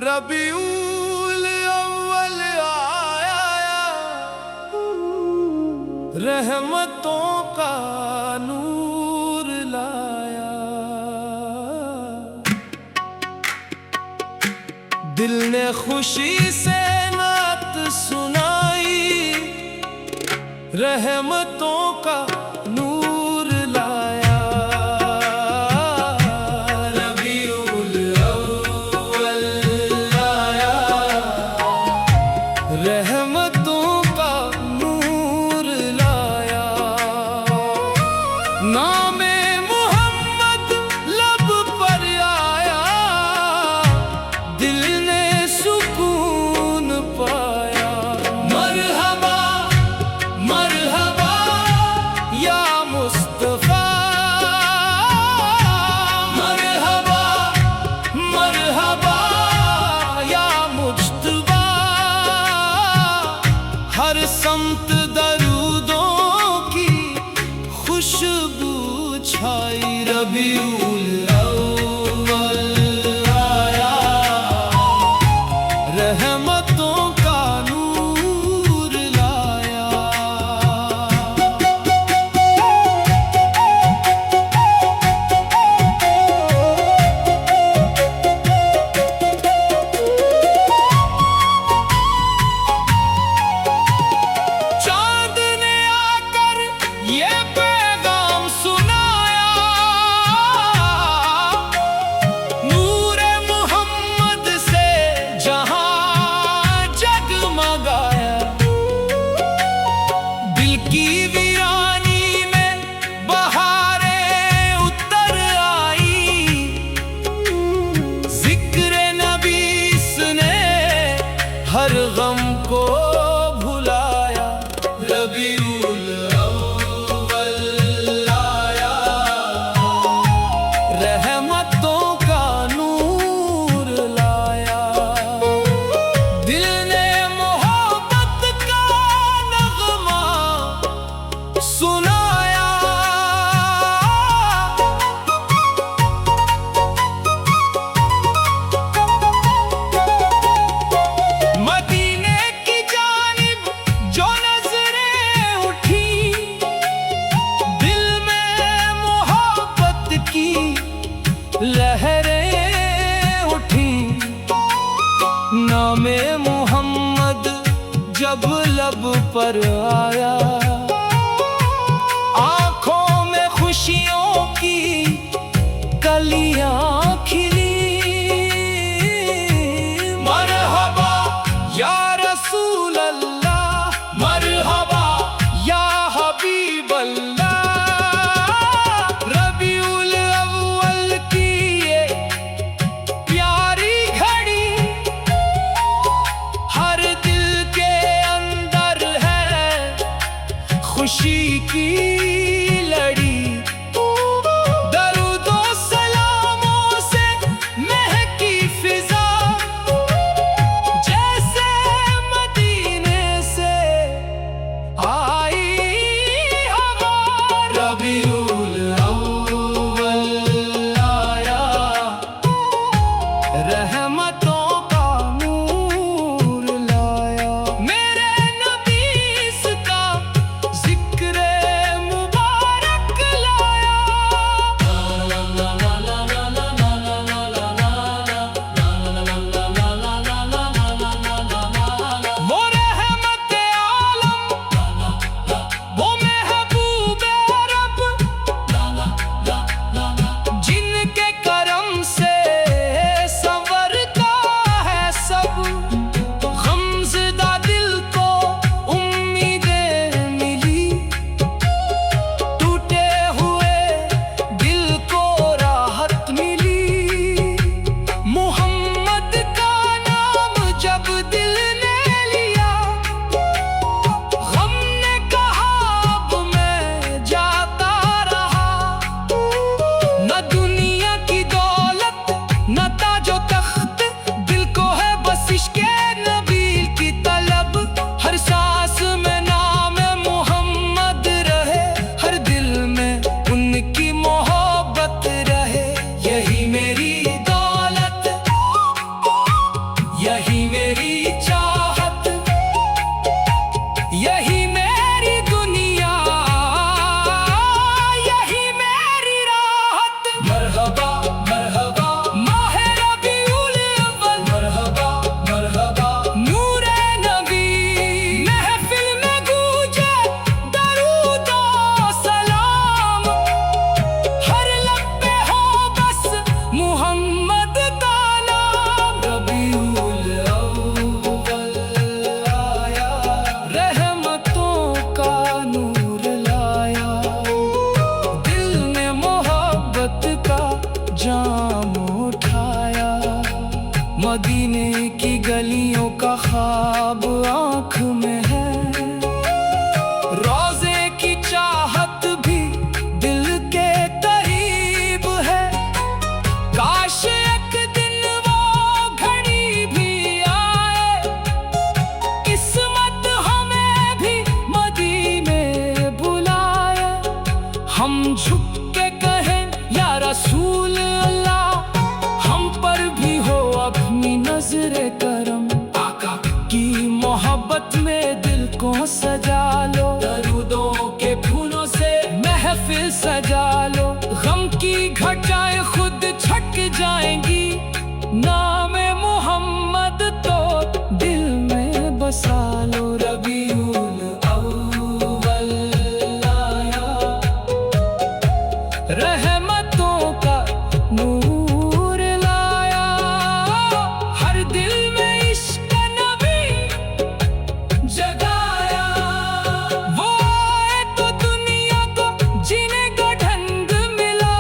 रबीउल अव्वल आया, रहमतों का नूर लाया। दिल ने खुशी से नात सुनाई, रहमतों का नूर लाया। रबीउल अव्वल आया, रहमतों का नूर लाया। नामे मोहम्मद लब पर आया, दिल ने सुकून पाया। मरहबा मरहबा या मुस्तफा, मरहबा मरहबा या मुज्तबा। हर समत दरूदों की खुशबू छाई। रबीउल अव्वल आया, रहमतों का नूर लाया। चांद ने आकर ये पैगाम सुनाया, नूरे मोहम्मद से जहां जगमगाया। दिल की वीरानी में बहारें उतर आई, जिक्र नबीस ने हर गम को भुलाया। रबीउल अव्वल आया, रहमतों का नूर लाया। दिल ने मोहब्बत का नगमा सुनाया। मदीने की जानिब जो नजरें उठी, दिल में मोहब्बत की लहरें उठी। नामे मोहम्मद जब लब पर आया, आंखों में खुशियों की कलियां खिली। मरहबा या रसूल अल्लाह, मरहबा या हबीब अल्लाह। रबीउल अव्वल की ये प्यारी घड़ी, हर दिल के अंदर है खुशी की लड़ी। दरूदो सलामों से महकी फिजा, जैसे मदीने से आई हवा। रबीउल अव्वल आया, रहमतों का नूर लाया। मेरे नबीस का जिक्र यही मेरी दुनिया, यही मेरी राहत। मरहबा मरहबा माहे रबीउल अव्वल, मरहबा मरहबा नूरे नबी। महफिल में गूंजे दरूद और सलाम, हर लब पे हो बस मुहम्मद का नाम। रबीउल अव्वल आया, रहमतों का नूर लाया, दिल में मोहब्बत का जाम उठाया। मदीने की गलियों का ख्वाब आँख में है, रोज़े की चाहत भी दिल के करीब है। काश एक दिन वो घड़ी भी आए, किस्मत हमें भी मदीने बुलाए। हम झुक के कहें या रसूल अल्लाह, हम पर भी हो अपनी नजरे करम। आका की मोहब्बत में दिल को सजा लो, दरूदों के फूलों से महफिल सजा लो। गम की घटाएं खुद छट जाएंगी, नामे मोहम्मद तो दिल में बसा लो। रबीउल अव्वल आया, रहमतों का नूर लाया, हर दिल में इश्क नबी जगाया। वो आए तो दुनिया को जीने का ढंग मिला,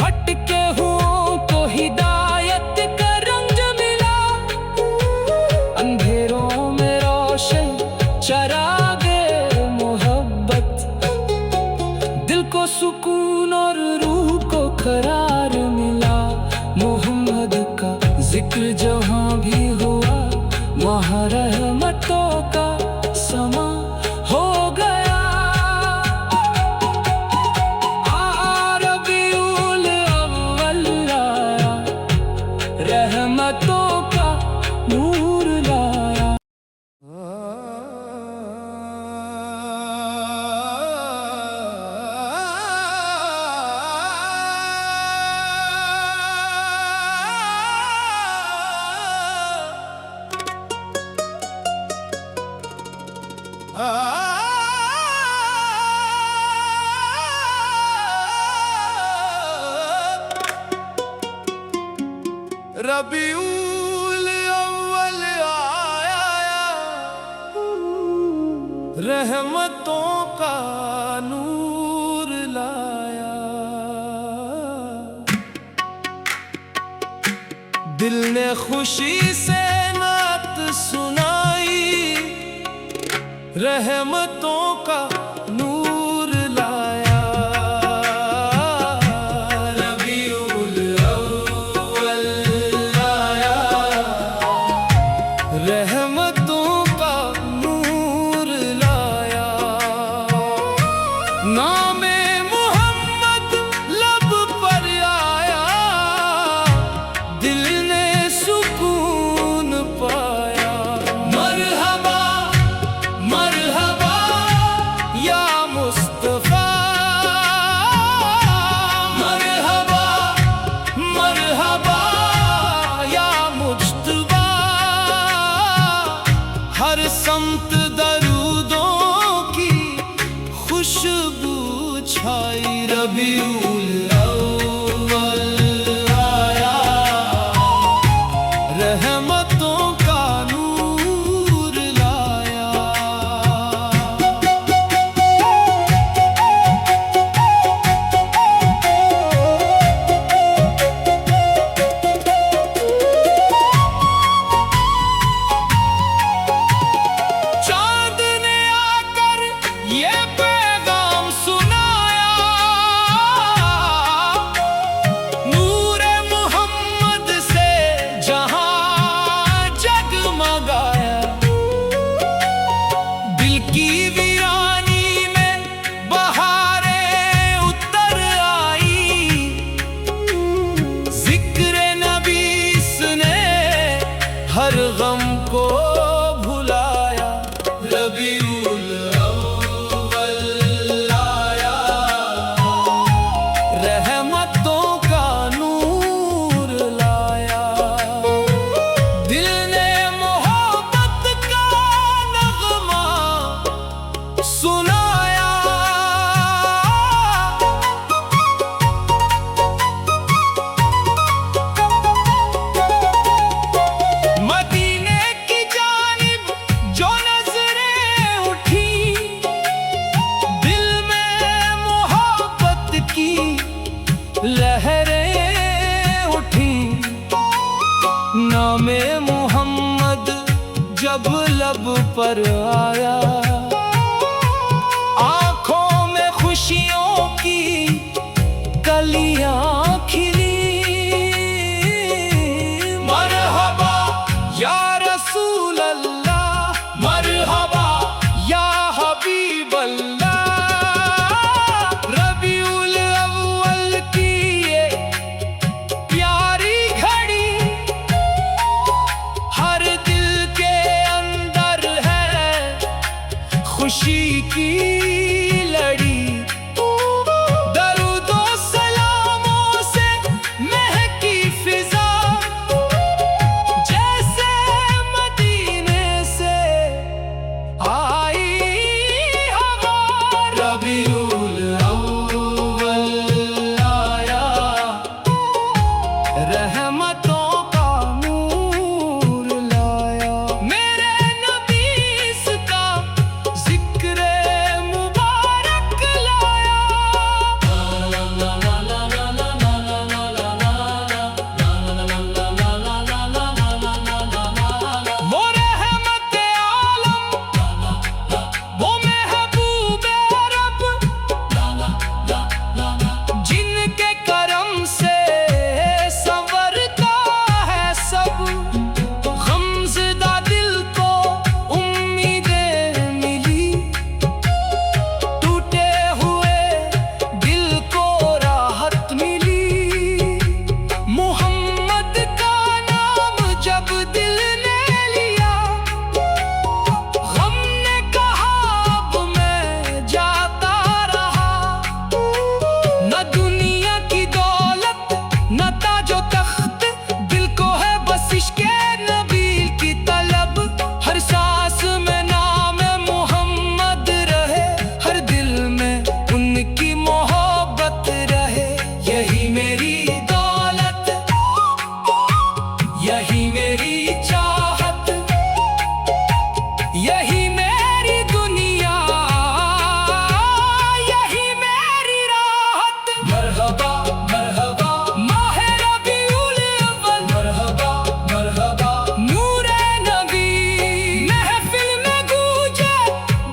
भटके हुओं को हिदायत का रंग मिला। अंधेरों में रोशन चरागे मोहब्बत, दिल को सुकून और रूह को करार मिला। मोहम्मद का जिक्र जहाँ भी हुआ, वहाँ रहमतों का समा हो गया। रबीउल अव्वल आया, रहमतों का नूर लाया। रबीउल अव्वल आया, रहमतों का नूर लाया। दिल ने खुशी से नात सुनाई, रहमतों का नूर लाया। रबीउल अव्वल आया, रहमतों का नूर लाया। नामे मोहम्मद लब पर आया, दिल ने सुकून पाया। मरहबा मरहबा या मुस्तफा, मरहबा मरहबा या मुज्तबा। हर समत दरूदों की खुशबू छाई। रबीउल अव्वल आया, रहमतों का नूर लाया। चांद ने आकर ये पैगाम सुनाया, लब पर आया। आंखों में खुशियों की कलियां खिली। मरहबा या रसूल अल्लाह, मरहबा या हबीब अल्लाह। रबीउल अव्वल की ये प्यारी घड़ी हर दिल के अंदर है खुशी की लड़ी। दरूदो सलामों से महकी फिजा, जैसे मदीने से आई हवा। रबीउल अव्वल आया, रहमतों का नूर लाया। मेरे नबी इसका जिक्र मुबारक लाया। वो रहमत आलम, वो महबूब रब, जिनके करम से संवरता है सब। गमज़दा दिल को उम्मीदें मिली, टूटे हुए दिल को राहत मिली। मोहम्मद का नाम जब दिल ने लिया, गम ने कहा अब मैं जाता रहा। न दुनिया की दौलत न ताजो तख्त, दिल को है बस इश्क़े नबी की तलब। हर सांस में नाम मोहम्मद रहे, हर दिल में उनकी मोहब्बत रहे। यही मेरी दौलत, यही मेरी चाहत, यही मेरी दुनिया, यही मेरी राहत। मरहबा मरहबा माहे रबीउल अव्वल, मरहबा मरहबा नूरे नबी। महफिल में गूंजे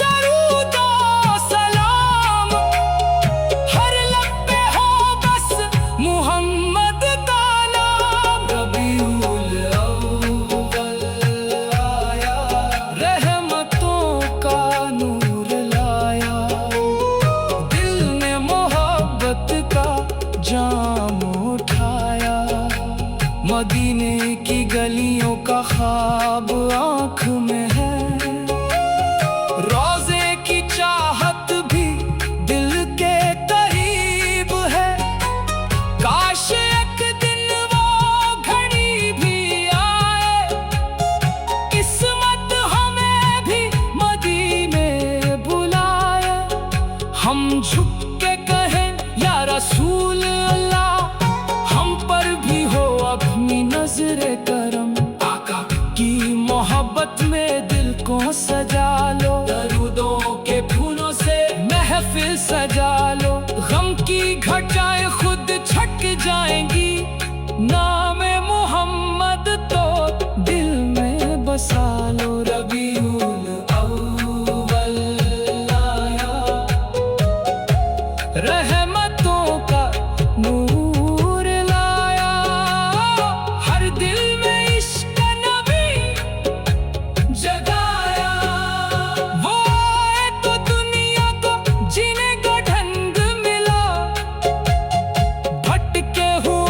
दरूद और सलाम, हर लब पे हो बस मुहम्मद का नाम। रबीउल अव्वल आया, रहमतों का नूर लाया। दिल ने मोहब्बत का जाम उठाया। मदीने की गलियों का ख्वाब आँख में है, रोज़े की चाहत भी दिल के करीब है। काश एक दिन वो घड़ी भी आए, किस्मत हमें भी मदीने बुलाए। हम झुक के कहें या रसूल अल्लाह, हम पर भी हो अपनी नजरे करम। आका की मोहब्बत में दिल को सजा लो, दरूदों के फूलों से महफिल सजा लो। गम की घटाएं खुद छट जाएंगी, नाम मोहम्मद तो दिल में बसा लो। रबीउल अव्वल आया, रहमतों का नूर लाया। हर दिल में इश्क़ नबी जगाया। वो आए तो दुनिया को जीने का ढंग मिला, भटके हुए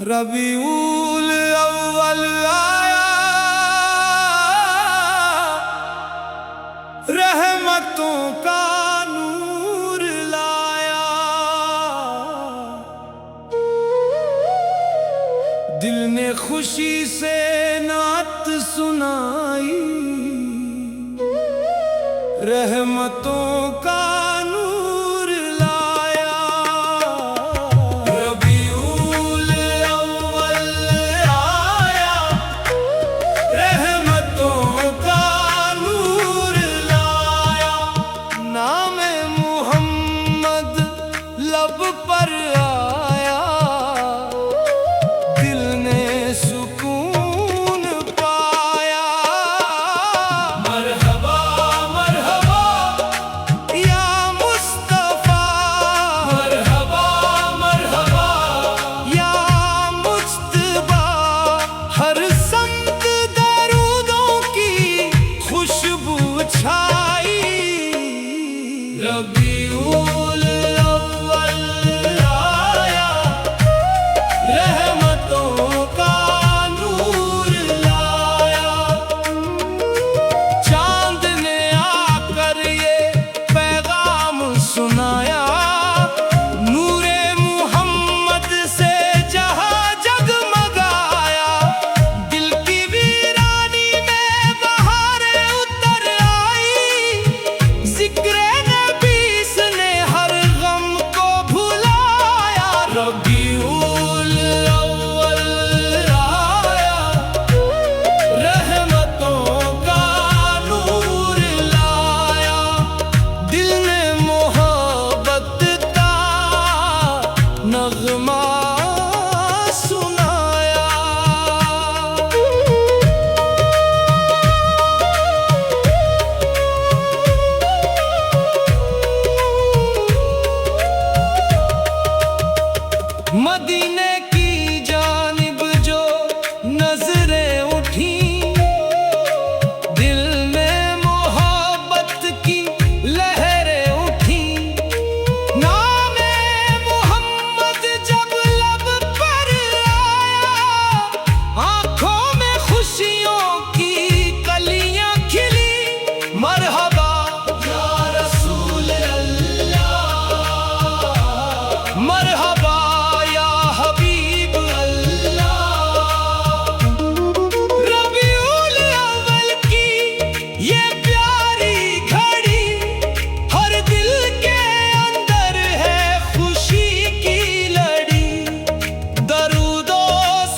रबीउल अव्वल आया, रहमतों का नूर लाया। दिल ने खुशी से नात सुनाई, रहमतों का नूर लाया। रबीउल अव्वल आया, रहमतों का नूर लाया। नाम मुहम्मद लब पर आया, दिल ने सुकून पाया। मरहबा मरहबा या मुस्तफा, मरहबा मरहबा या मुज्तबा। हर समत दरूदों की खुशबू छाई। रबीउल अव्वल आया, रहमतों का नूर लाया। चांद ने आकर ये पैगाम सुनाया, नूरे मुहम्मद से जहां जगमगाया। दिल की वीरानी में बहारें उतर आई, जिक्रे नबी ने हर गम को भुलाया। रबीउल अव्वल आया, रहमतों का नूर लाया। दिल ने मोहब्बत का नगमा सुनाया। मदीने की जानिब जो नजरें उठी, दिल में मोहब्बत की लहरें उठी। नामे मोहम्मद जब लब पर आया, आंखों में खुशियों की कलियां खिली। मरहबा या रसूल अल्लाह, मरहबा या हबीब अल्लाह। रबीउल अव्वल की ये प्यारी घड़ी, हर दिल के अंदर है खुशी की लड़ी। दरूदो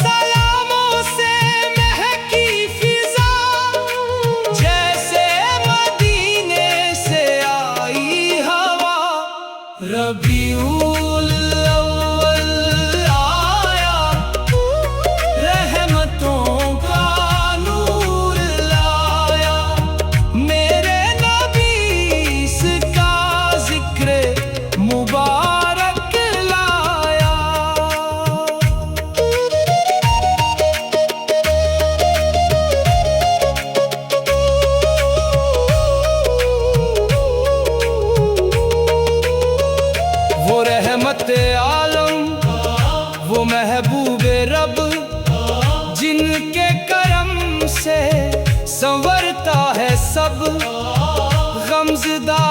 सलामों से महकी फिजा, जैसे मदीने से आई हवा। रबीउल अव्वल आया, रहमतों का नूर लाया। मेरे नबी का जिक्र मुबारक लाया। वो रहमत आलम, वो महबूबे रब, जिनके करम से संवरता है सब। गमज़दा